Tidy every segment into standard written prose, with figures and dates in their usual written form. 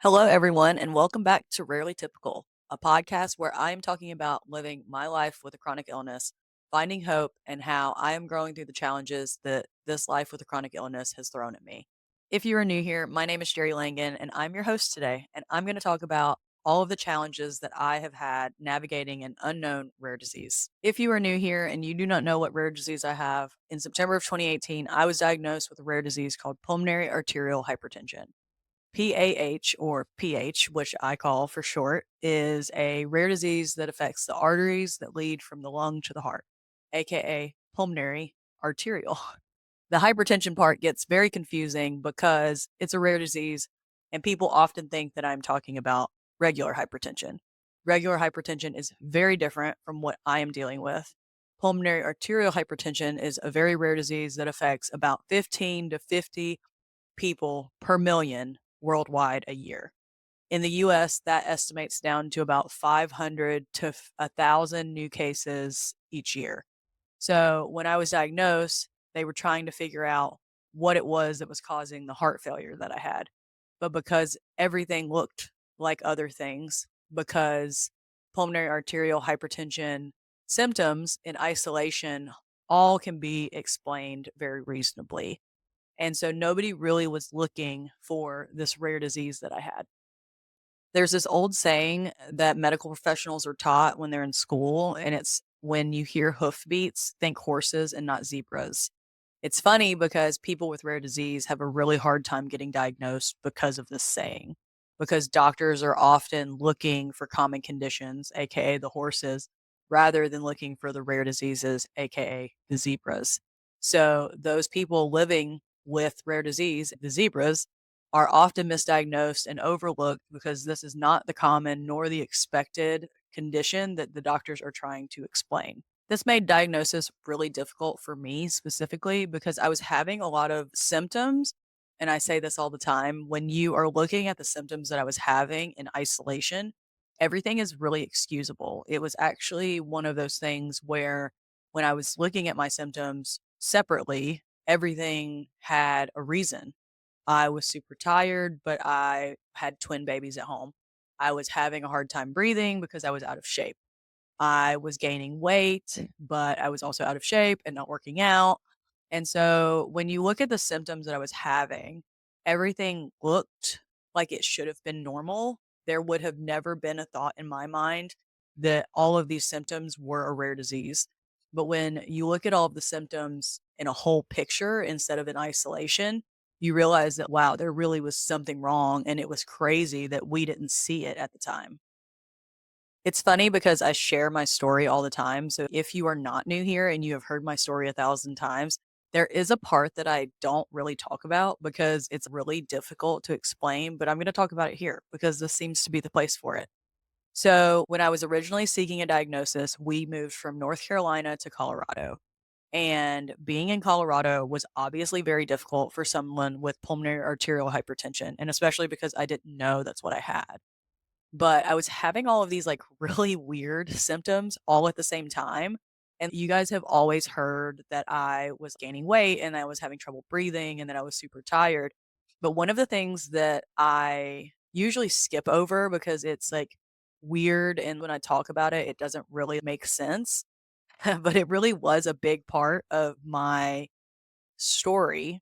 Hello, everyone, and welcome back to Rarely Typical, a podcast where I am talking about living my life with a chronic illness, finding hope, and how I am growing through the challenges that this life with a chronic illness has thrown at me. If you are new here, my name is Gerry Langan, and I'm your host today, and I'm going to talk about all of the challenges that I have had navigating an unknown rare disease. If you are new here and you do not know what rare disease I have, in September of 2018, I was diagnosed with a rare disease called pulmonary arterial hypertension. PAH or PH, which I call for short, is a rare disease that affects the arteries that lead from the lung to the heart, aka pulmonary arterial. The hypertension part gets very confusing because it's a rare disease and people often think that I'm talking about regular hypertension. Regular hypertension is very different from what I am dealing with. Pulmonary arterial hypertension is a very rare disease that affects about 15 to 50 people per million worldwide a year. In the US, that estimates down to about 500 to 1,000 new cases each year. So when I was diagnosed, they were trying to figure out what it was that was causing the heart failure that I had. But because everything looked like other things, because pulmonary arterial hypertension symptoms in isolation all can be explained very reasonably. And so nobody really was looking for this rare disease that I had. There's this old saying that medical professionals are taught when they're in school, and it's when you hear hoofbeats, think horses and not zebras. It's funny because people with rare disease have a really hard time getting diagnosed because of this saying, because doctors are often looking for common conditions, aka the horses, rather than looking for the rare diseases, aka the zebras. So those people living with rare disease, the zebras, are often misdiagnosed and overlooked because this is not the common nor the expected condition that the doctors are trying to explain. This made diagnosis really difficult for me specifically because I was having a lot of symptoms. And I say this all the time when you are looking at the symptoms that I was having in isolation, everything is really excusable. It was actually one of those things where when I was looking at my symptoms separately, everything had a reason. I was super tired, but I had twin babies at home. I was having a hard time breathing because I was out of shape. I was gaining weight, but I was also out of shape and not working out. And so when you look at the symptoms that I was having, everything looked like it should have been normal. There would have never been a thought in my mind that all of these symptoms were a rare disease. But when you look at all of the symptoms in a whole picture instead of in isolation, you realize that, wow, there really was something wrong. And it was crazy that we didn't see it at the time. It's funny because I share my story all the time, so if you are not new here and you have heard my story 1,000 times, there is a part that I don't really talk about because it's really difficult to explain, but I'm gonna talk about it here because this seems to be the place for it. So, when I was originally seeking a diagnosis, we moved from North Carolina to Colorado, and being in Colorado was obviously very difficult for someone with pulmonary arterial hypertension, and especially because I didn't know that's what I had. But I was having all of these, like, really weird symptoms all at the same time, and you guys have always heard that I was gaining weight and I was having trouble breathing and that I was super tired. But one of the things that I usually skip over because it's, like, weird, and when I talk about it, it doesn't really make sense, but it really was a big part of my story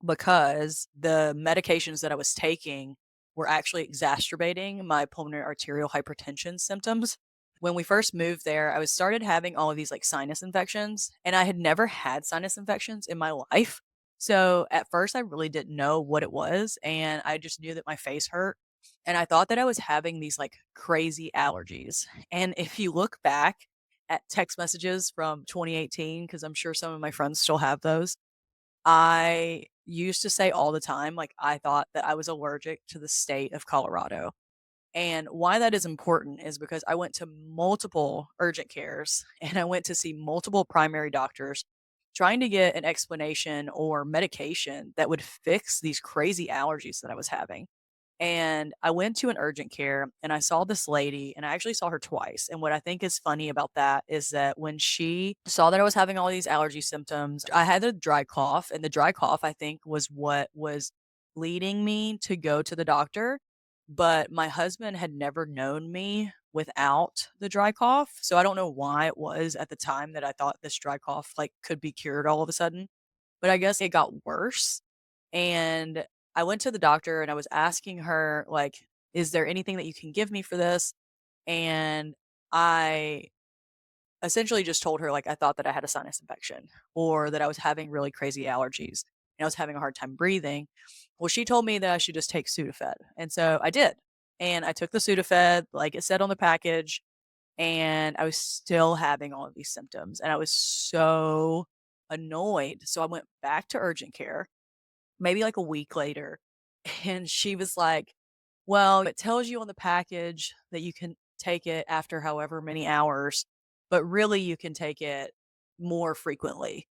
because the medications that I was taking were actually exacerbating my pulmonary arterial hypertension symptoms. When we first moved there, I was started having all of these like sinus infections, and I had never had sinus infections in my life. So at first, I really didn't know what it was, and I just knew that my face hurt. And I thought that I was having these like crazy allergies. And if you look back at text messages from 2018, because I'm sure some of my friends still have those, I used to say all the time, like, I thought that I was allergic to the state of Colorado. And why that is important is because I went to multiple urgent cares and I went to see multiple primary doctors trying to get an explanation or medication that would fix these crazy allergies that I was having. And I went to an urgent care and I saw this lady, and I actually saw her twice. And what I think is funny about that is that when she saw that I was having all these allergy symptoms, I had a dry cough, and the dry cough, I think, was what was leading me to go to the doctor. but my husband had never known me without the dry cough. So I don't know why it was at the time that I thought this dry cough like could be cured all of a sudden, but I guess it got worse. And I went to the doctor and I was asking her like, is there anything that you can give me for this? And I essentially just told her like I thought that I had a sinus infection or that I was having really crazy allergies and I was having a hard time breathing. Well, she told me that I should just take Sudafed. And so I did. And I took the Sudafed like it said on the package, and I was still having all of these symptoms and I was so annoyed. So I went back to urgent care maybe like a week later, and she was like, "Well, it tells you on the package that you can take it after however many hours, but really you can take it more frequently."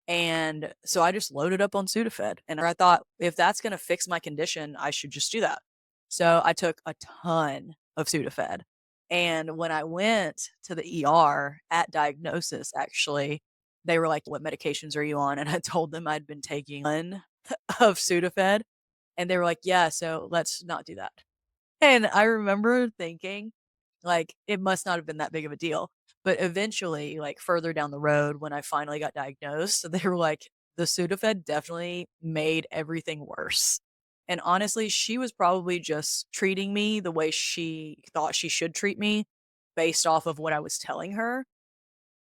And so I just loaded up on Sudafed, and I thought, if that's gonna fix my condition, I should just do that. So I took a ton of Sudafed, and when I went to the ER at diagnosis, actually, they were like, "What medications are you on?" And I told them I'd been taking one of Sudafed, and they were like, "Yeah, so let's not do that." And I remember thinking, like, it must not have been that big of a deal. But eventually, like, further down the road when I finally got diagnosed, they were like, "The Sudafed definitely made everything worse." And honestly, she was probably just treating me the way she thought she should treat me based off of what I was telling her.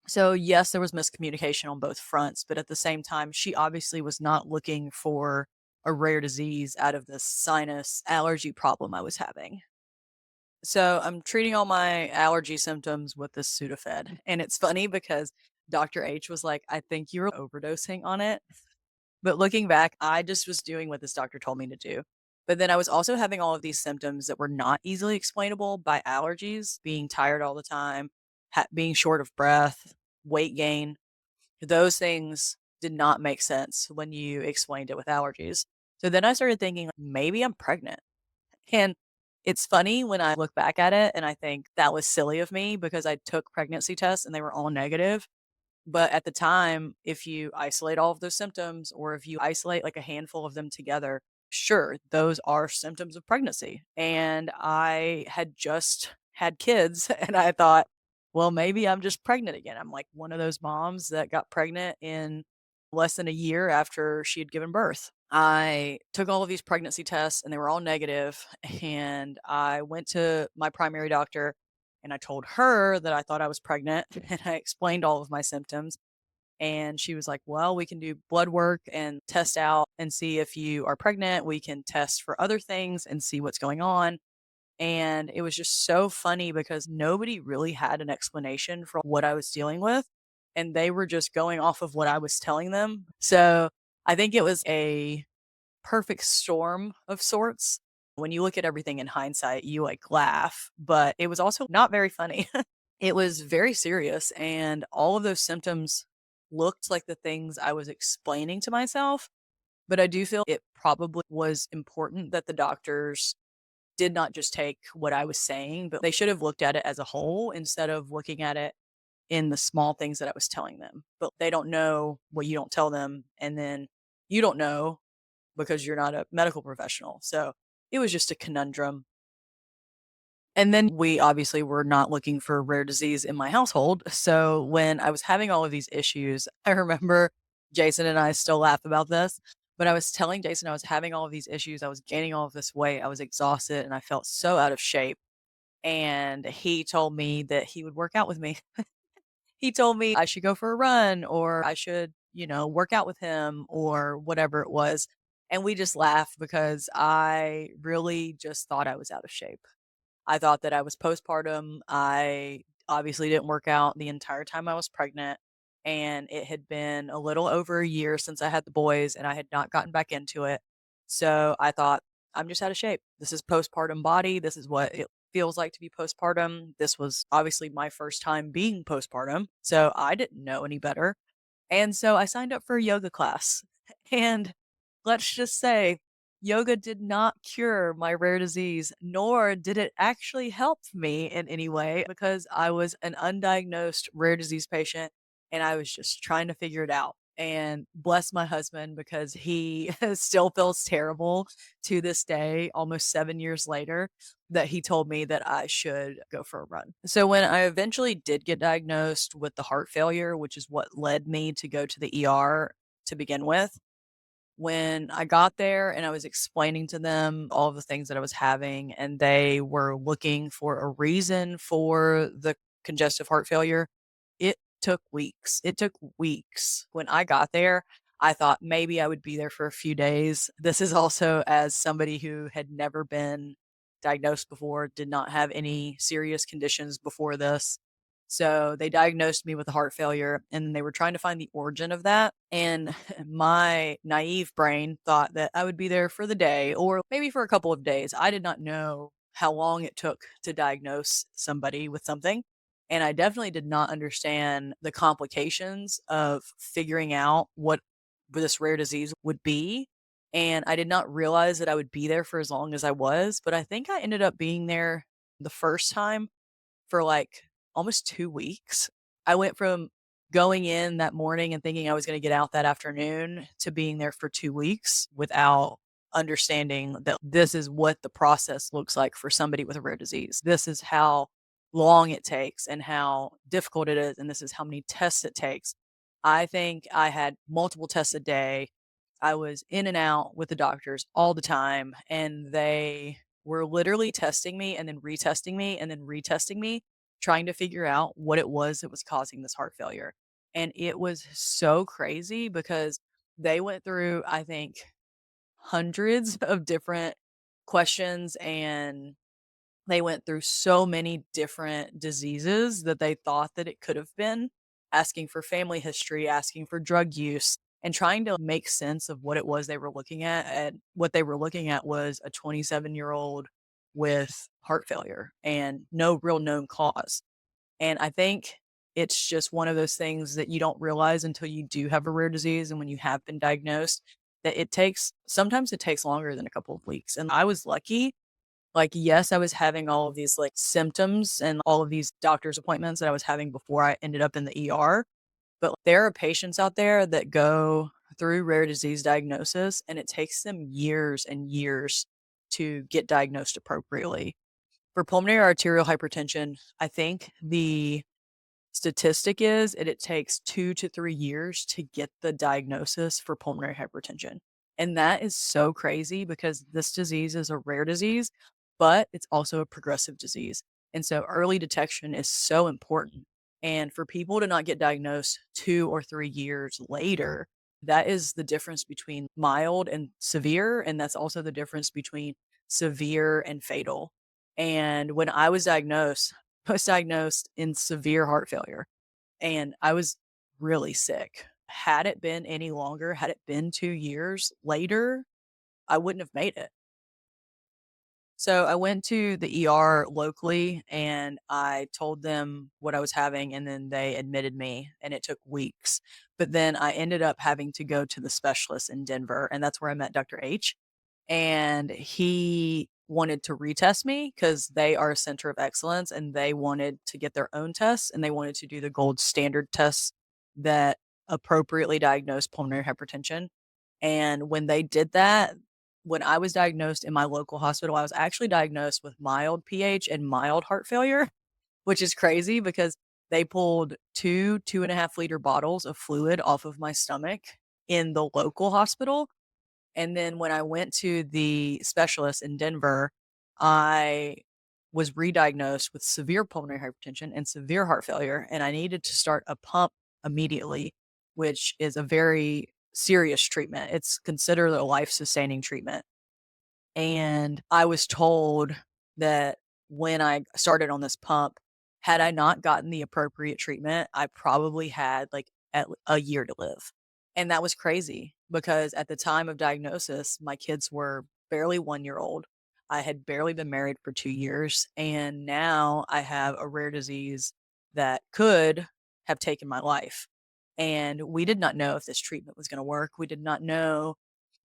So, yes, there was miscommunication on both fronts, but at the same time, she obviously was not looking for a rare disease out of this sinus allergy problem I was having. So, I'm treating all my allergy symptoms with this Sudafed. And it's funny because Dr. H was like, "I think you're overdosing on it." But looking back, I just was doing what this doctor told me to do. But then I was also having all of these symptoms that were not easily explainable by allergies, being tired all the time, being short of breath, weight gain. Those things did not make sense when you explained it with allergies. So then I started thinking, like, maybe I'm pregnant. And it's funny when I look back at it and I think that was silly of me because I took pregnancy tests and they were all negative. But at the time, if you isolate all of those symptoms or if you isolate like a handful of them together, sure, those are symptoms of pregnancy. And I had just had kids and I thought, well, maybe I'm just pregnant again. I'm like one of those moms that got pregnant in less than a year after she had given birth. I took all of these pregnancy tests and they were all negative, and I went to my primary doctor and I told her that I thought I was pregnant and I explained all of my symptoms. And she was like, "Well, we can do blood work and test out and see if you are pregnant. We can test for other things and see what's going on." And it was just so funny because nobody really had an explanation for what I was dealing with. And they were just going off of what I was telling them. So I think it was a perfect storm of sorts. When you look at everything in hindsight, you like laugh, but it was also not very funny. It was very serious, and all of those symptoms looked like the things I was explaining to myself, but I do feel it probably was important that the doctors did not just take what I was saying, but they should have looked at it as a whole instead of looking at it in the small things that I was telling them. But they don't know what you don't tell them, and then you don't know because you're not a medical professional. So it was just a conundrum. And then we obviously were not looking for rare disease in my household. So when I was having all of these issues, I remember Jason and I still laugh about this, but I was telling Jason I was having all of these issues. I was gaining all of this weight. I was exhausted and I felt so out of shape. And he told me that he would work out with me. He told me I should go for a run or I should, work out with him or whatever it was. And we just laughed because I really just thought I was out of shape. I thought that I was postpartum. I obviously didn't work out the entire time I was pregnant, and it had been a little over a year since I had the boys, and I had not gotten back into it. So I thought, I'm just out of shape. This is postpartum body. This is what it feels like to be postpartum. This was obviously my first time being postpartum, so I didn't know any better. And so I signed up for a yoga class. And let's just say yoga did not cure my rare disease, nor did it actually help me in any way because I was an undiagnosed rare disease patient and I was just trying to figure it out. And bless my husband because he still feels terrible to this day, almost 7 years later, that he told me that I should go for a run. So when I eventually did get diagnosed with the heart failure, which is what led me to go to the ER to begin with, when I got there and I was explaining to them all of the things that I was having, and they were looking for a reason for the congestive heart failure, it took weeks. It took weeks. When I got there, I thought maybe I would be there for a few days. This is also as somebody who had never been diagnosed before, did not have any serious conditions before this. So they diagnosed me with heart failure and they were trying to find the origin of that. And my naive brain thought that I would be there for the day or maybe for a couple of days. I did not know how long it took to diagnose somebody with something. And I definitely did not understand the complications of figuring out what this rare disease would be. And I did not realize that I would be there for as long as I was. But I think I ended up being there the first time for, like, almost 2 weeks. I went from going in that morning and thinking I was gonna get out that afternoon to being there for 2 weeks without understanding that this is what the process looks like for somebody with a rare disease. This is how long it takes and how difficult it is, and this is how many tests it takes. I think I had multiple tests a day. I was in and out with the doctors all the time, and they were literally testing me and then retesting me and then retesting me, trying to figure out what it was that was causing this heart failure. And it was so crazy because they went through, I think, hundreds of different questions and they went through so many different diseases that they thought that it could have been, asking for family history, asking for drug use, and trying to make sense of what it was they were looking at. And what they were looking at was a 27-year-old with heart failure and no real known cause. And I think it's just one of those things that you don't realize until you do have a rare disease and when you have been diagnosed that it takes sometimes it takes longer than a couple of weeks. And I was lucky, like, yes, I was having all of these, like, symptoms and all of these doctor's appointments that I was having before I ended up in the ER, but there are patients out there that go through rare disease diagnosis, and it takes them years and years to get diagnosed appropriately. For pulmonary arterial hypertension, I think the statistic is it takes 2 to 3 years to get the diagnosis for pulmonary hypertension, and that is so crazy because this disease is a rare disease, but it's also a progressive disease, and so early detection is so important, and for people to not get diagnosed 2 or 3 years later, that is the difference between mild and severe, and that's also the difference between severe and fatal, and when I was diagnosed in severe heart failure, and I was really sick. Had it been any longer, had it been 2 years later, I wouldn't have made it. So I went to the ER locally and I told them what I was having, and then they admitted me, and it took weeks. But then I ended up having to go to the specialist in Denver, and that's where I met Dr. H. And he wanted to retest me because they are a center of excellence and they wanted to get their own tests and they wanted to do the gold standard tests that appropriately diagnose pulmonary hypertension. And when they did that, when I was diagnosed in my local hospital, I was actually diagnosed with mild PH and mild heart failure, which is crazy because they pulled 2.5 liter bottles of fluid off of my stomach in the local hospital. And then when I went to the specialist in Denver, I was re-diagnosed with severe pulmonary hypertension and severe heart failure, and I needed to start a pump immediately, which is a very serious treatment. It's considered a life-sustaining treatment. And I was told that when I started on this pump, had I not gotten the appropriate treatment, I probably had like a year to live. And that was crazy because at the time of diagnosis, my kids were barely 1 year old. I had barely been married for 2 years. And now I have a rare disease that could have taken my life. And we did not know if this treatment was going to work. We did not know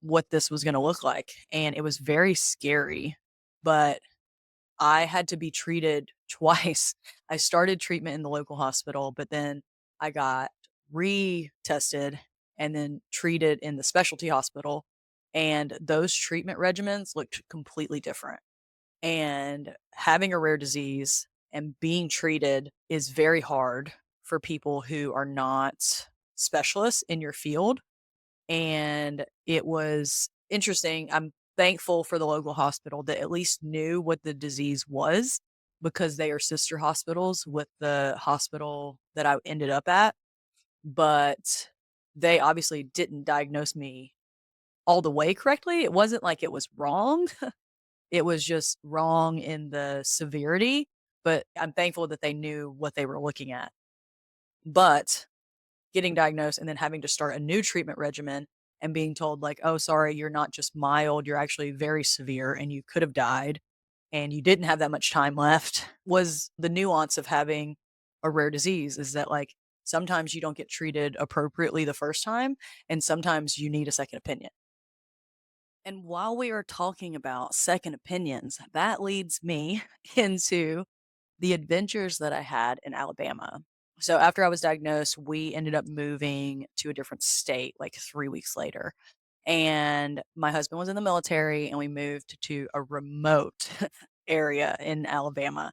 what this was gonna look like, and it was very scary, but I had to be treated twice. I started treatment in the local hospital, but then I got retested and then treated in the specialty hospital. And those treatment regimens looked completely different. And having a rare disease and being treated is very hard for people who are not specialists in your field. And it was interesting. I'm thankful for the local hospital that at least knew what the disease was, because they are sister hospitals with the hospital that I ended up at. But they obviously didn't diagnose me all the way correctly. It wasn't like it was wrong. It was just wrong in the severity, but I'm thankful that they knew what they were looking at. But getting diagnosed and then having to start a new treatment regimen and being told, like, "Oh, sorry, you're not just mild, you're actually very severe and you could have died and you didn't have that much time left," was the nuance of having a rare disease, is that, like, sometimes you don't get treated appropriately the first time, and sometimes you need a second opinion. And while we are talking about second opinions, that leads me into the adventures that I had in Alabama. So after I was diagnosed, we ended up moving to a different state like 3 weeks later. And my husband was in the military and we moved to a remote area in Alabama.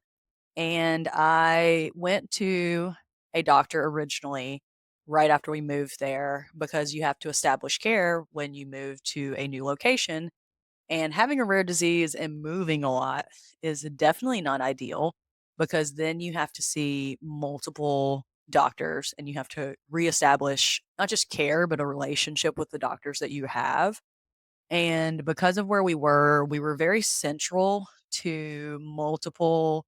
And I went to a doctor originally right after we moved there, because you have to establish care when you move to a new location, and having a rare disease and moving a lot is definitely not ideal, because then you have to see multiple doctors and you have to reestablish not just care, but a relationship with the doctors that you have. And because of where we were very central to multiple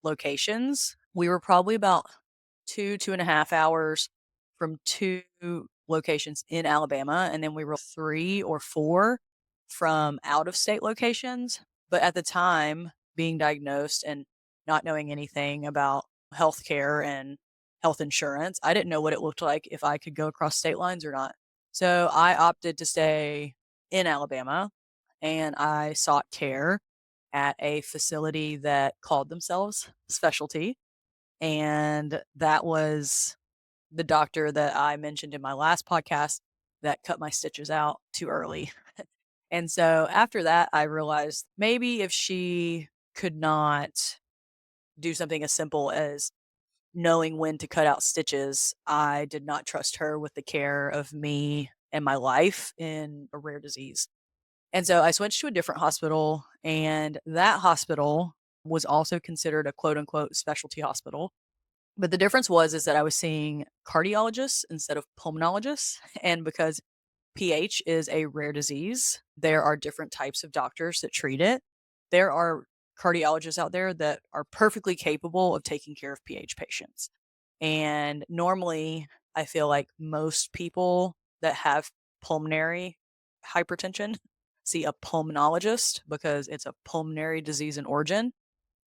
locations. We were probably about 2.5 hours from two locations in Alabama, and then we were 3 or 4 from out of state locations. But at the time, being diagnosed and not knowing anything about healthcare and health insurance, I didn't know what it looked like if I could go across state lines or not. So I opted to stay in Alabama and I sought care at a facility that called themselves Specialty. And that was the doctor that I mentioned in my last podcast that cut my stitches out too early. And so after that, I realized maybe if she could not do something as simple as knowing when to cut out stitches, I did not trust her with the care of me and my life in a rare disease. And so I switched to a different hospital, and that hospital was also considered a quote unquote specialty hospital. But the difference was is that I was seeing cardiologists instead of pulmonologists. And because PH is a rare disease, there are different types of doctors that treat it. There are cardiologists out there that are perfectly capable of taking care of PH patients. And normally, I feel like most people that have pulmonary hypertension see a pulmonologist because it's a pulmonary disease in origin.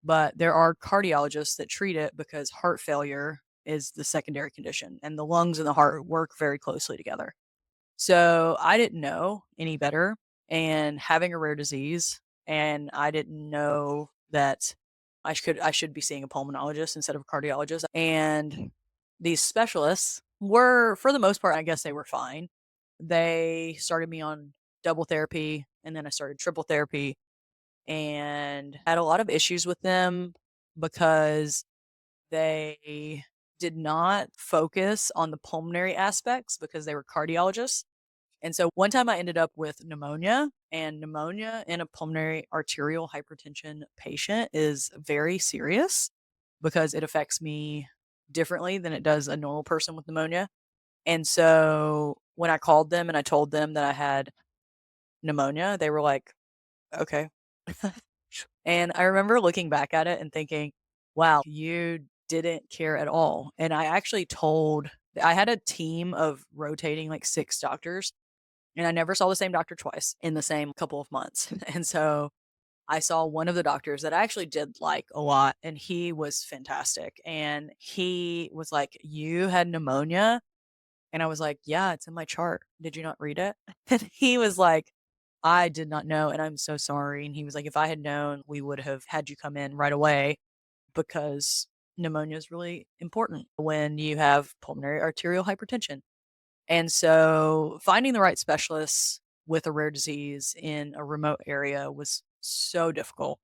But there are cardiologists that treat it because heart failure is the secondary condition, and the lungs and the heart work very closely together. So I didn't know any better, and having a rare disease, and I didn't know that I should be seeing a pulmonologist instead of a cardiologist. And these specialists were, for the most part, I guess they were fine. They started me on double therapy, and then I started triple therapy, and had a lot of issues with them because they did not focus on the pulmonary aspects because they were cardiologists. And so one time I ended up with pneumonia, and pneumonia in a pulmonary arterial hypertension patient is very serious because it affects me differently than it does a normal person with pneumonia. And so when I called them and I told them that I had pneumonia, they were like, okay. And I remember looking back at it and thinking, wow, you didn't care at all. And I actually told, I had a team of rotating like 6 doctors, and I never saw the same doctor twice in the same couple of months. And so I saw one of the doctors that I actually did like a lot, and he was fantastic. And he was like, "You had pneumonia?" And I was like, "Yeah, it's in my chart. Did you not read it?" And he was like, "I did not know, and I'm so sorry." And he was like, "If I had known, we would have had you come in right away, because pneumonia is really important when you have pulmonary arterial hypertension." And so finding the right specialists with a rare disease in a remote area was so difficult,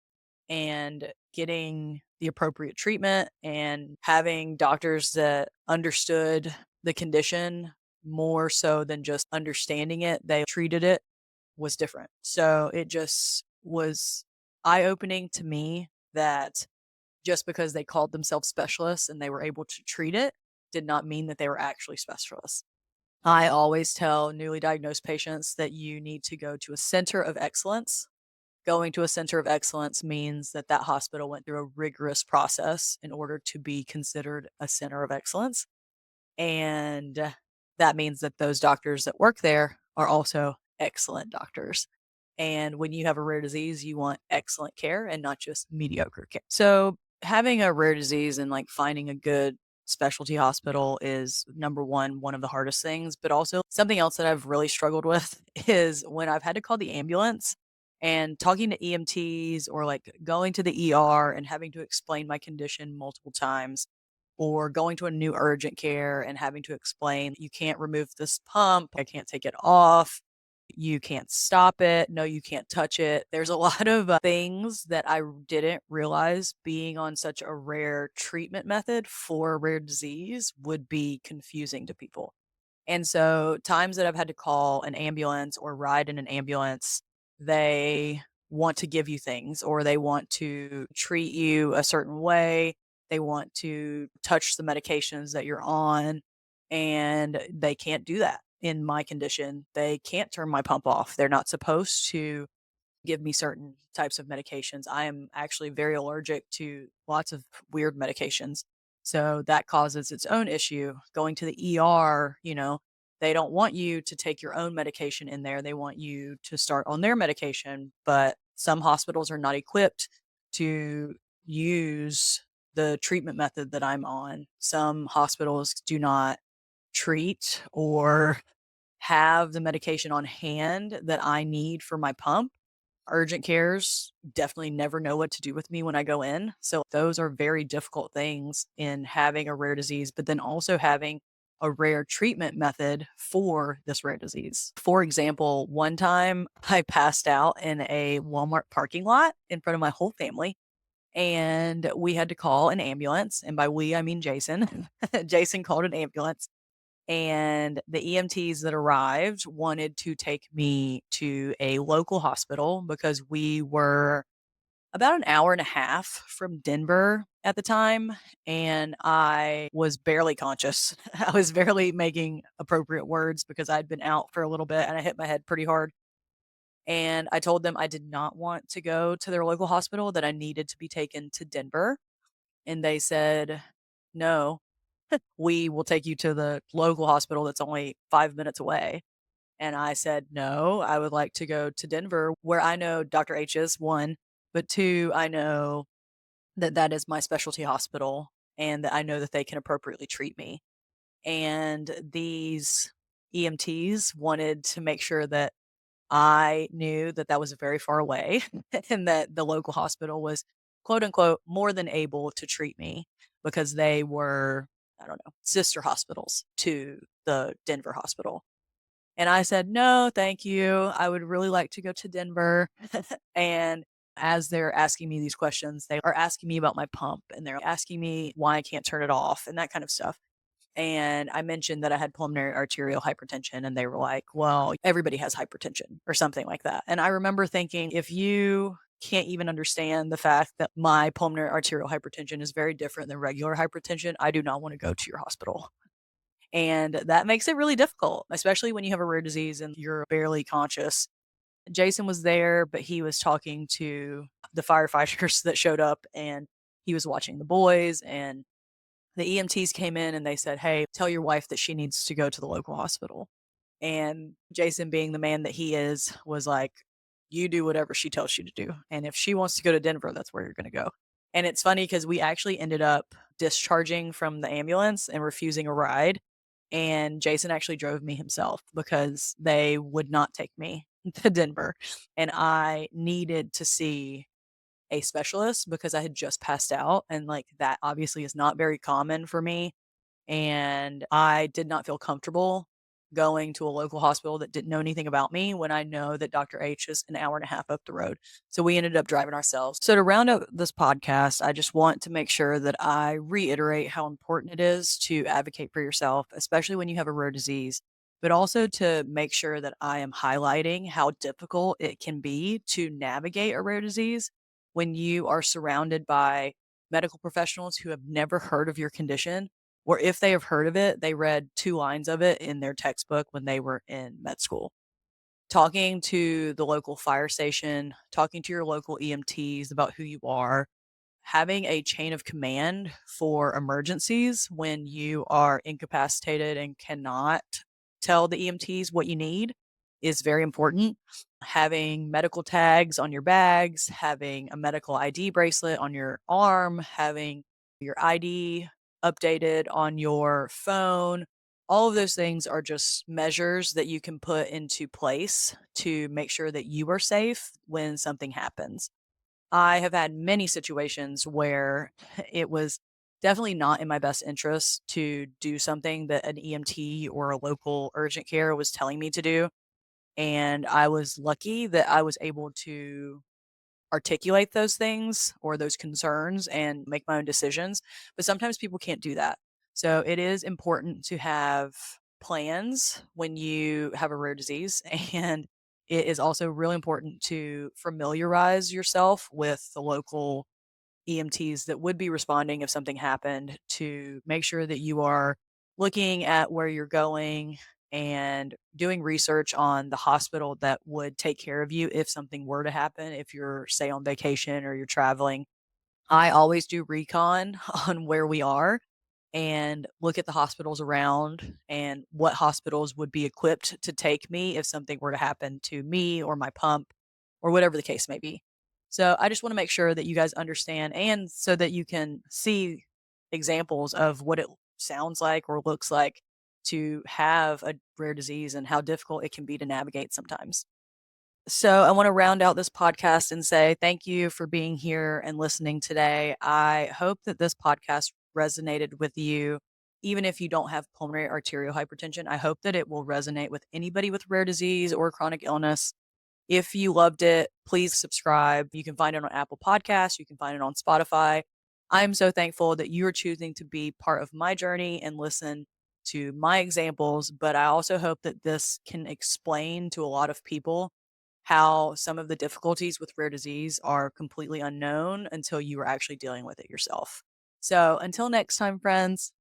and getting the appropriate treatment and having doctors that understood the condition more so than just understanding it, they treated it, was different. So it just was eye opening to me that just because they called themselves specialists and they were able to treat it did not mean that they were actually specialists. I always tell newly diagnosed patients that you need to go to a center of excellence. Going to a center of excellence means that that hospital went through a rigorous process in order to be considered a center of excellence. And that means that those doctors that work there are also excellent doctors. And when you have a rare disease, you want excellent care and not just mediocre care. So, having a rare disease and like finding a good specialty hospital is number one of the hardest things. But also, something else that I've really struggled with is when I've had to call the ambulance and talking to EMTs or like going to the ER and having to explain my condition multiple times, or going to a new urgent care and having to explain, you can't remove this pump, I can't take it off, you can't stop it, no, you can't touch it. There's a lot of things that I didn't realize being on such a rare treatment method for a rare disease would be confusing to people. And so, times that I've had to call an ambulance or ride in an ambulance, they want to give you things or they want to treat you a certain way. They want to touch the medications that you're on, and they can't do that in my condition. They can't turn my pump off. They're not supposed to give me certain types of medications. I am actually very allergic to lots of weird medications. So that causes its own issue. Going to the ER, they don't want you to take your own medication in there. They want you to start on their medication. But some hospitals are not equipped to use the treatment method that I'm on. Some hospitals do not treat or have the medication on hand that I need for my pump. Urgent cares definitely never know what to do with me when I go in. So those are very difficult things in having a rare disease, but then also having a rare treatment method for this rare disease. For example, one time I passed out in a Walmart parking lot in front of my whole family, and we had to call an ambulance. And by we, I mean Jason. Jason called an ambulance, and the EMTs that arrived wanted to take me to a local hospital because we were about an hour and a half from Denver at the time, and I was barely conscious. I was barely making appropriate words because I'd been out for a little bit and I hit my head pretty hard. And I told them I did not want to go to their local hospital, that I needed to be taken to Denver. And they said, "No, we will take you to the local hospital that's only 5 minutes away." And I said, "No, I would like to go to Denver where I know Dr. H is, one, but two, I know that that is my specialty hospital and that I know that they can appropriately treat me." And these EMTs wanted to make sure that I knew that that was very far away and that the local hospital was, quote unquote, more than able to treat me because they were, I don't know, sister hospitals to the Denver hospital. And I said, "No, thank you. I would really like to go to Denver." And as they're asking me these questions, they are asking me about my pump and they're asking me why I can't turn it off and that kind of stuff. And I mentioned that I had pulmonary arterial hypertension, and they were like, "Well, everybody has hypertension," or something like that. And I remember thinking, if you can't even understand the fact that my pulmonary arterial hypertension is very different than regular hypertension, I do not want to go to your hospital. And that makes it really difficult, especially when you have a rare disease and you're barely conscious. Jason was there, but he was talking to the firefighters that showed up, and he was watching the boys, and the EMTs came in and they said, "Hey, tell your wife that she needs to go to the local hospital." And Jason, being the man that he is, was like, "You do whatever she tells you to do. And if she wants to go to Denver, that's where you're going to go." And it's funny because we actually ended up discharging from the ambulance and refusing a ride. And Jason actually drove me himself because they would not take me to Denver. And I needed to see a specialist because I had just passed out. And like that obviously is not very common for me. And I did not feel comfortable going to a local hospital that didn't know anything about me when I know that Dr. H is an hour and a half up the road. So we ended up driving ourselves. So to round up this podcast, I just want to make sure that I reiterate how important it is to advocate for yourself, especially when you have a rare disease, but also to make sure that I am highlighting how difficult it can be to navigate a rare disease when you are surrounded by medical professionals who have never heard of your condition, or if they have heard of it, they read 2 lines of it in their textbook when they were in med school. Talking to the local fire station, talking to your local EMTs about who you are, having a chain of command for emergencies when you are incapacitated and cannot tell the EMTs what you need is very important. Having medical tags on your bags, having a medical ID bracelet on your arm, having your ID updated on your phone, all of those things are just measures that you can put into place to make sure that you are safe when something happens. I have had many situations where it was definitely not in my best interest to do something that an EMT or a local urgent care was telling me to do. And I was lucky that I was able to articulate those things or those concerns and make my own decisions. But sometimes people can't do that. So it is important to have plans when you have a rare disease. And it is also really important to familiarize yourself with the local EMTs that would be responding if something happened to make sure that you are looking at where you're going and doing research on the hospital that would take care of you if something were to happen, if you're, say, on vacation or you're traveling. I always do recon on where we are and look at the hospitals around and what hospitals would be equipped to take me if something were to happen to me or my pump or whatever the case may be. So I just want to make sure that you guys understand and so that you can see examples of what it sounds like or looks like to have a rare disease and how difficult it can be to navigate sometimes. So I want to round out this podcast and say thank you for being here and listening today. I hope that this podcast resonated with you. Even if you don't have pulmonary arterial hypertension, I hope that it will resonate with anybody with rare disease or chronic illness. If you loved it, please subscribe. You can find it on Apple Podcasts. You can find it on Spotify. I'm so thankful that you're choosing to be part of my journey and listen to my examples. But I also hope that this can explain to a lot of people how some of the difficulties with rare disease are completely unknown until you are actually dealing with it yourself. So until next time, friends.